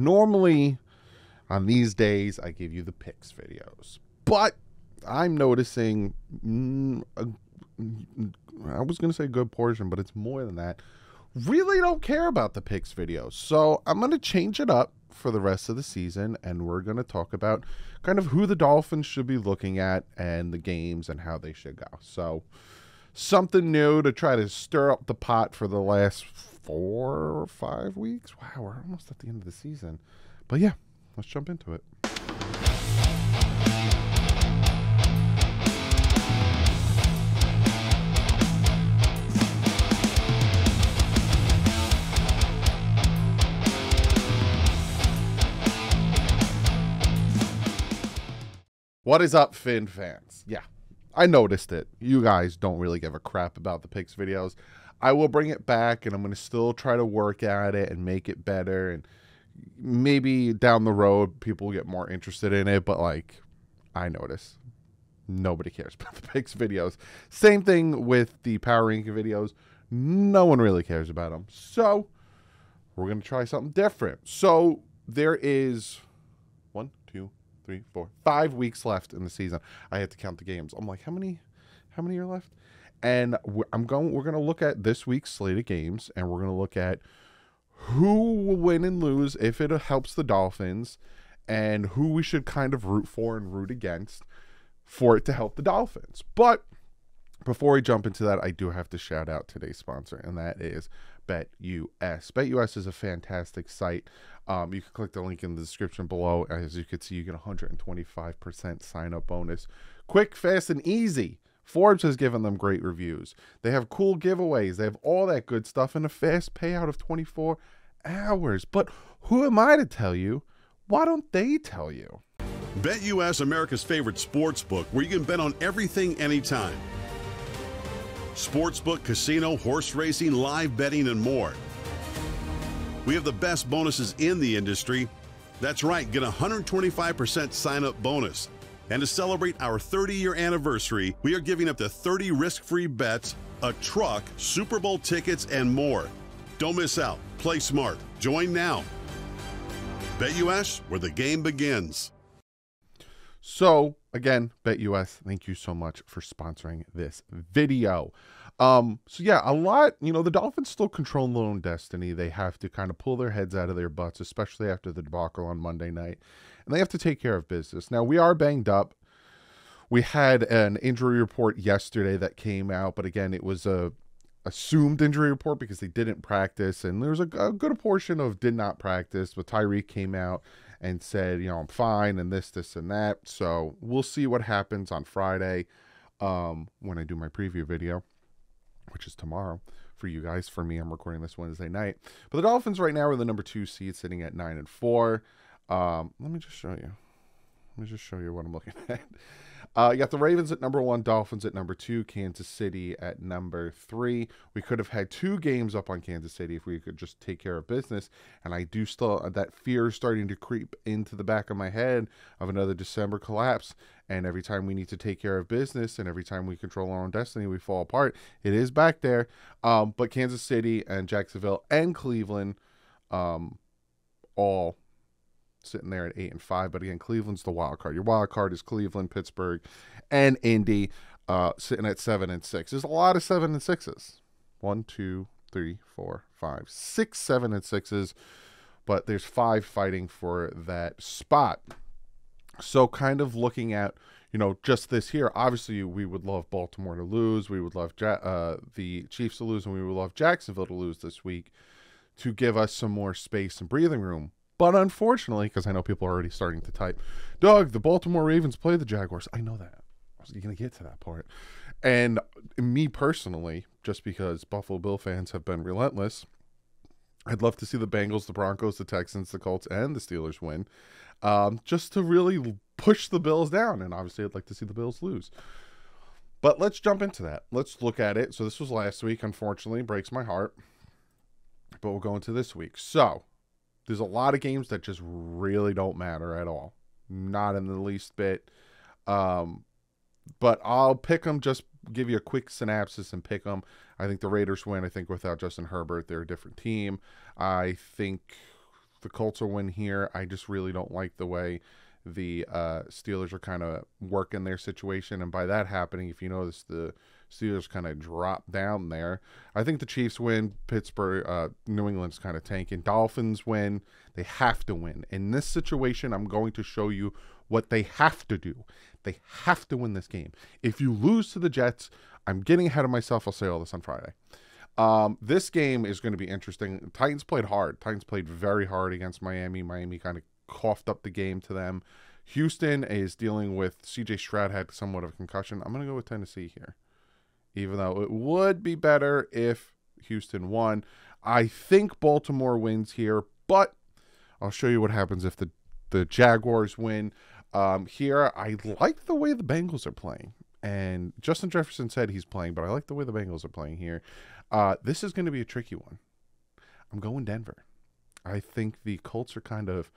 Normally, on these days, I give you the picks videos. But I'm noticing, I was going to say a good portion, but it's more than that, really don't care about the picks videos. So I'm going to change it up for the rest of the season, and we're going to talk about kind of who the Dolphins should be looking at and the games and how they should go. So something new to try to stir up the pot for the last 4 or 5 weeks. Wow, we're almost at the end of the season. But yeah, let's jump into it. What is up, Finn fans? Yeah, I noticed it. You guys don't really give a crap about the picks videos. I will bring it back, and I'm going to still try to work at it and make it better. And maybe down the road, people will get more interested in it. But, like, I notice nobody cares about the picks videos. Same thing with the power ranking videos. No one really cares about them. So we're going to try something different. So there is 1, 2, 3, 4, 5 weeks left in the season. I had to count the games. I'm like, how many are left? And we're going to look at this week's slate of games, and we're going to look at who will win and lose if it helps the Dolphins, and who we should kind of root for and root against for it to help the Dolphins. But before we jump into that, I do have to shout out today's sponsor, and that is BetUS. BetUS is a fantastic site. You can click the link in the description below. As you can see, you get 125% sign-up bonus. Quick, fast, and easy. Forbes has given them great reviews. They have cool giveaways. They have all that good stuff and a fast payout of 24 hours. But who am I to tell you? Why don't they tell you? BetUS, America's favorite sports book, where you can bet on everything anytime. Sportsbook, casino, horse racing, live betting, and more. We have the best bonuses in the industry. That's right, get a 125% sign-up bonus. And to celebrate our 30-year anniversary, we are giving up to 30 risk-free bets, a truck, Super Bowl tickets, and more. Don't miss out. Play smart. Join now. BetUS, where the game begins. So, again, BetUS, thank you so much for sponsoring this video. So yeah, a lot, the Dolphins still control their own destiny. They have to kind of pull their heads out of their butts, especially after the debacle on Monday night. And they have to take care of business. Now, we are banged up. We had an injury report yesterday that came out, but again, it was a assumed injury report because they didn't practice. And there was a good portion of did not practice, but Tyreek came out and said, I'm fine, and this, and that. So we'll see what happens on Friday when I do my preview video, which is tomorrow for you guys. For me, I'm recording this Wednesday night. But the Dolphins right now are the number 2 seed, sitting at 9-4. Let me just show you. Let me just show you what I'm looking at. You got the Ravens at number 1, Dolphins at number 2, Kansas City at number 3. We could have had 2 games up on Kansas City if we could just take care of business. And I do still, that fear is starting to creep into the back of my head of another December collapse. And every time we need to take care of business and every time we control our own destiny, we fall apart. It is back there. But Kansas City and Jacksonville and Cleveland all sitting there at 8-5, but again, Cleveland's the wild card. Your wild card is Cleveland, Pittsburgh, and Indy, sitting at 7-6. There's a lot of 7-6s. 1, 2, 3, 4, 5, 6 7-6s, but there's 5 fighting for that spot. So kind of looking at, just this here, obviously we would love Baltimore to lose. We would love the Chiefs to lose, and we would love Jacksonville to lose this week to give us some more space and breathing room. But unfortunately, because I know people are already starting to type, Doug, the Baltimore Ravens play the Jaguars. I know that. I was going to get to that part. And me personally, just because Buffalo Bill fans have been relentless, I'd love to see the Bengals, the Broncos, the Texans, the Colts, and the Steelers win, just to really push the Bills down. And obviously, I'd like to see the Bills lose. But let's jump into that. Let's look at it. So this was last week. Unfortunately, breaks my heart. But we'll go into this week. So there's a lot of games that just really don't matter at all. Not in the least bit. But I'll pick them, just give you a quick synopsis and pick them. I think the Raiders win. I think without Justin Herbert, they're a different team. I think the Colts will win here. I just really don't like the way the Steelers are kind of working their situation. And by that happening, if you notice, the Steelers kind of drop down there. I think the Chiefs win. Pittsburgh, New England's kind of tanking. Dolphins win. They have to win. In this situation, I'm going to show you what they have to do. They have to win this game. If you lose to the Jets, I'm getting ahead of myself. I'll say all this on Friday. This game is going to be interesting. Titans played hard. Titans played very hard against Miami. Miami kind of coughed up the game to them. Houston is dealing with C.J. Stroud had somewhat of a concussion. I'm going to go with Tennessee here, even though it would be better if Houston won. I think Baltimore wins here, but I'll show you what happens if the Jaguars win. Here, I like the way the Bengals are playing. And Justin Jefferson said he's playing, but I like the way the Bengals are playing here. This is going to be a tricky one. I'm going Denver. I think the Colts are kind of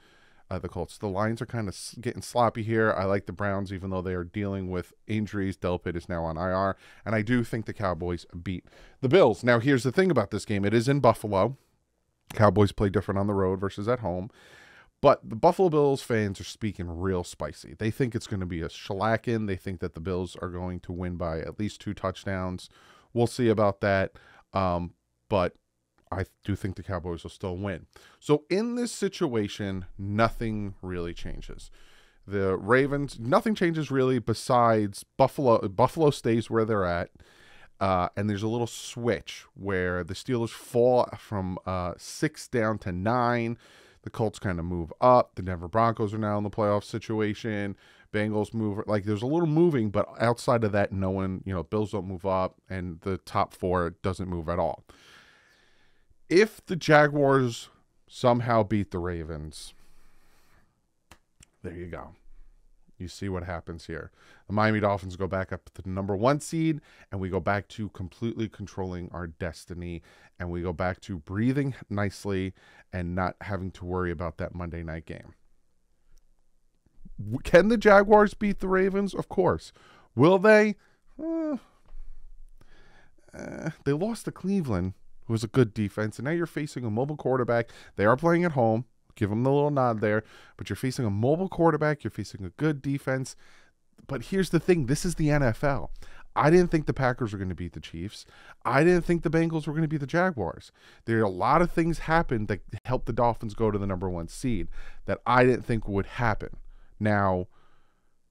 the Lions are kind of getting sloppy here. I like the Browns, even though they are dealing with injuries. Delpit is now on IR, and I do think the Cowboys beat the Bills. Now, here's the thing about this game. It is in Buffalo. Cowboys play different on the road versus at home. But the Buffalo Bills fans are speaking real spicy. They think it's going to be a shellacking. They think that the Bills are going to win by at least 2 touchdowns. We'll see about that. But I do think the Cowboys will still win. So in this situation, nothing really changes. The Ravens, nothing changes really besides Buffalo. Buffalo stays where they're at. And there's a little switch where the Steelers fall from 6 down to 9. The Colts kind of move up. The Denver Broncos are now in the playoff situation. Bengals move. Like, there's a little moving, but outside of that, no one, Bills don't move up, and the top 4 doesn't move at all. If the Jaguars somehow beat the Ravens, there you go. You see what happens here. The Miami Dolphins go back up to the number 1 seed, and we go back to completely controlling our destiny, and we go back to breathing nicely and not having to worry about that Monday night game. Can the Jaguars beat the Ravens? Of course. Will they? They lost to Cleveland, who was a good defense, and now you're facing a mobile quarterback. They are playing at home. Give them the little nod there. But you're facing a mobile quarterback. You're facing a good defense. But here's the thing. This is the NFL. I didn't think the Packers were going to beat the Chiefs. I didn't think the Bengals were going to beat the Jaguars. There are a lot of things happened that helped the Dolphins go to the number 1 seed that I didn't think would happen. Now,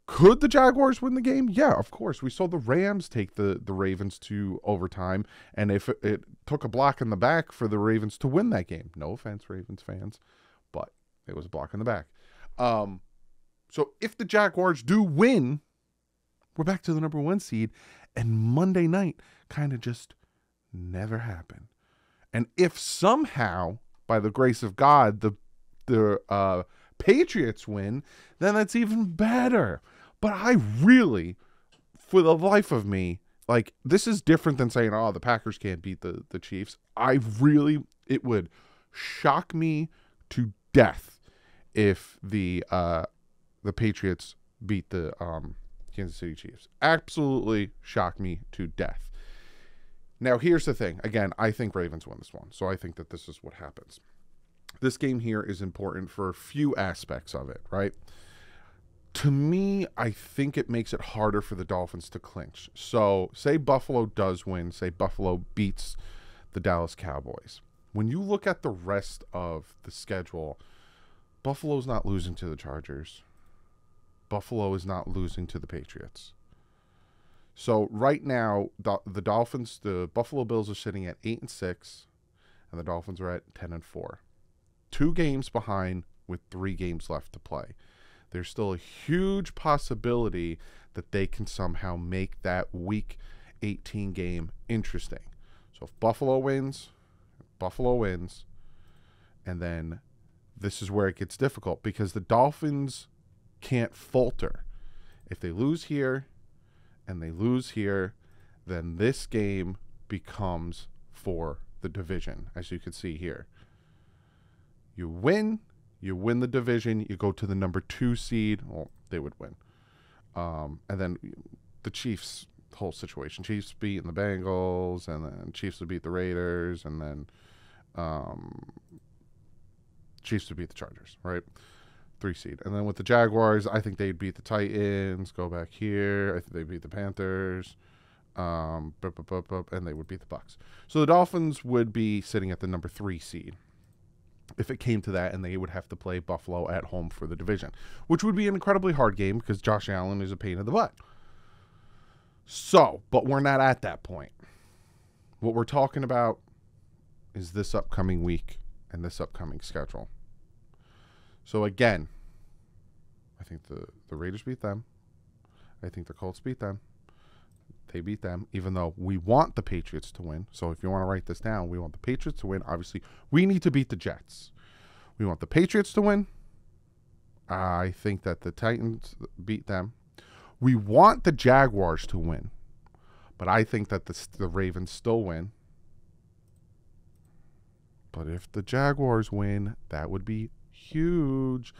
could the Jaguars win the game? Yeah, of course. We saw the Rams take the Ravens to overtime. And if it took a block in the back for the Ravens to win that game. No offense, Ravens fans. But it was a block in the back. So if the Jaguars do win, we're back to the number 1 seed. And Monday night kind of just never happened. And if somehow, by the grace of God, the Patriots win, then that's even better. But I really, for the life of me, like, this is different than saying, oh, the Packers can't beat the Chiefs. It would shock me to death if the Patriots beat the Kansas City Chiefs. Absolutely shock me to death. Now, here's the thing. Again, I think Ravens win this one, so I think that this is what happens. This game here is important for a few aspects of it, right? To me, I think it makes it harder for the Dolphins to clinch. So, say Buffalo does win. Say Buffalo beats the Dallas Cowboys. When you look at the rest of the schedule, Buffalo's not losing to the Chargers. Buffalo is not losing to the Patriots. So right now, the Dolphins, the Buffalo Bills are sitting at 8-6, and the Dolphins are at 10-4. 2 games behind with 3 games left to play. There's still a huge possibility that they can somehow make that Week 18 game interesting. So if Buffalo wins, and then this is where it gets difficult because the Dolphins can't falter. If they lose here and they lose here, then this game becomes for the division, as you can see here. You win the division, you go to the number 2 seed. Well, they would win. And then the Chiefs, whole situation. Chiefs beating the Bengals, and then Chiefs would beat the Raiders, and then Chiefs would beat the Chargers, right? 3 seed. And then with the Jaguars, I think they'd beat the Titans. Go back here. I think they beat the Panthers. And they would beat the Bucs. So the Dolphins would be sitting at the number 3 seed if it came to that, and they would have to play Buffalo at home for the division, which would be an incredibly hard game because Josh Allen is a pain in the butt. So, but we're not at that point. What we're talking about is this upcoming week and this upcoming schedule. So again, I think the Raiders beat them. I think the Colts beat them. They beat them, even though we want the Patriots to win. So if you want to write this down, we want the Patriots to win. Obviously, we need to beat the Jets. We want the Patriots to win. I think that the Titans beat them. We want the Jaguars to win. But I think that the Ravens still win. But if the Jaguars win, that would be huge.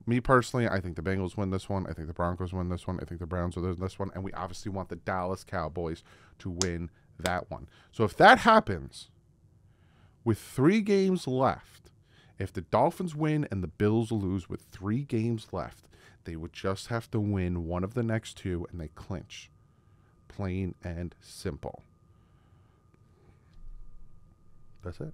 Me personally, I think the Bengals win this one. I think the Broncos win this one. I think the Browns win this one. And we obviously want the Dallas Cowboys to win that one. So if that happens, with 3 games left, if the Dolphins win and the Bills lose with 3 games left, they would just have to win one of the next 2 and they clinch. Plain and simple. That's it.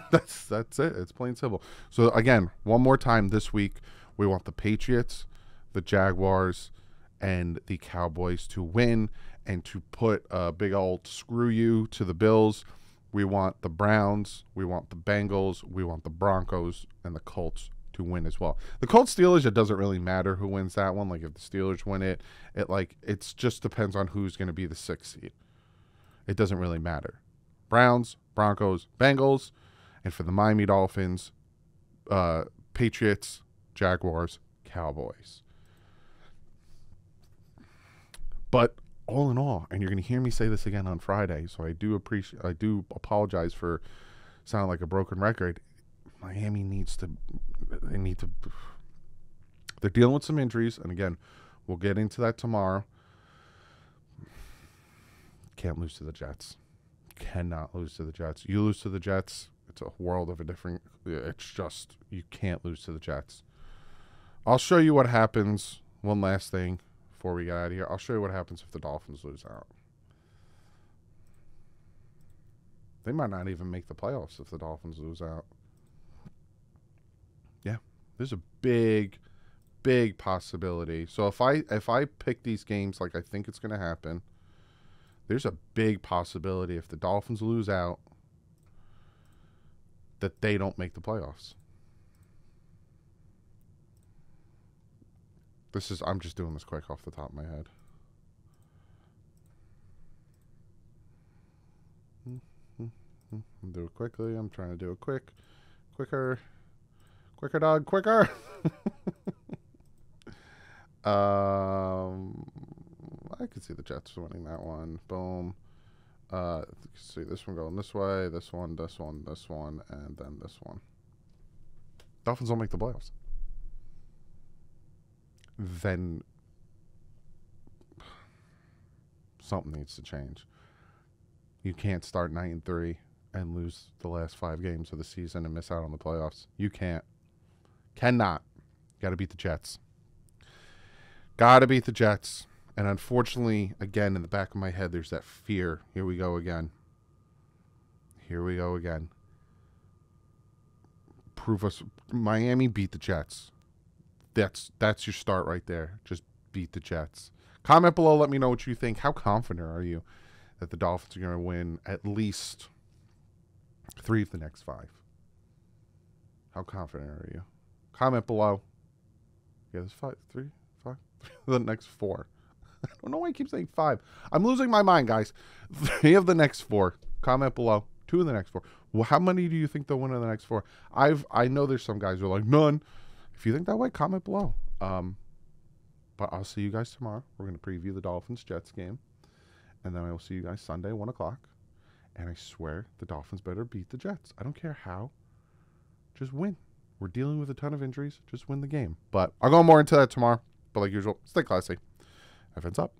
That's it. It's plain simple. So again, one more time this week, we want the Patriots, the Jaguars, and the Cowboys to win and to put a big old screw you to the Bills. We want the Browns, we want the Bengals, we want the Broncos, and the Colts to win as well. The Colts Steelers, it doesn't really matter who wins that one. Like if the Steelers win it, it just depends on who's going to be the 6th seed. It doesn't really matter. Browns, Broncos, Bengals. And for the Miami Dolphins, Patriots, Jaguars, Cowboys. But all in all, and you're going to hear me say this again on Friday, so I do apologize for sounding like a broken record. Miami they're dealing with some injuries, and again, we'll get into that tomorrow. Can't lose to the Jets. Cannot lose to the Jets. You lose to the Jets, it's a world of a different. It's just, you can't lose to the Jets. I'll show you what happens. One last thing before we get out of here. I'll show you what happens if the Dolphins lose out. They might not even make the playoffs if the Dolphins lose out. Yeah, there's a big possibility. So if I pick these games like I think it's going to happen, there's a big possibility if the Dolphins lose out that they don't make the playoffs. I'm just doing this quick off the top of my head. Do it quickly. I'm trying to do it quicker, dog, quicker. I could see the Jets winning that one. Boom. See this one going this way, this one, and then this one. Dolphins don't make the playoffs. Then something needs to change. You can't start 9-3 and lose the last 5 games of the season and miss out on the playoffs. You can't. Cannot. Got to beat the Jets. Got to beat the Jets. And unfortunately, again, in the back of my head, there's that fear. Here we go again. Prove us. Miami beat the Jets. That's your start right there. Just beat the Jets. Comment below. Let me know what you think. How confident are you that the Dolphins are going to win at least 3 of the next 5? How confident are you? Comment below. Yeah, there's 5, 3, 5, the next 4. I don't know why I keep saying 5. I'm losing my mind, guys. 3 of the next 4. Comment below. 2 of the next 4. Well, how many do you think they'll win in the next 4? I know there's some guys who are like, none. If you think that way, comment below. But I'll see you guys tomorrow. We're going to preview the Dolphins-Jets game. And then I will see you guys Sunday, 1 o'clock. And I swear the Dolphins better beat the Jets. I don't care how. Just win. We're dealing with a ton of injuries. Just win the game. But I'll go more into that tomorrow. But like usual, stay classy. Headphones up.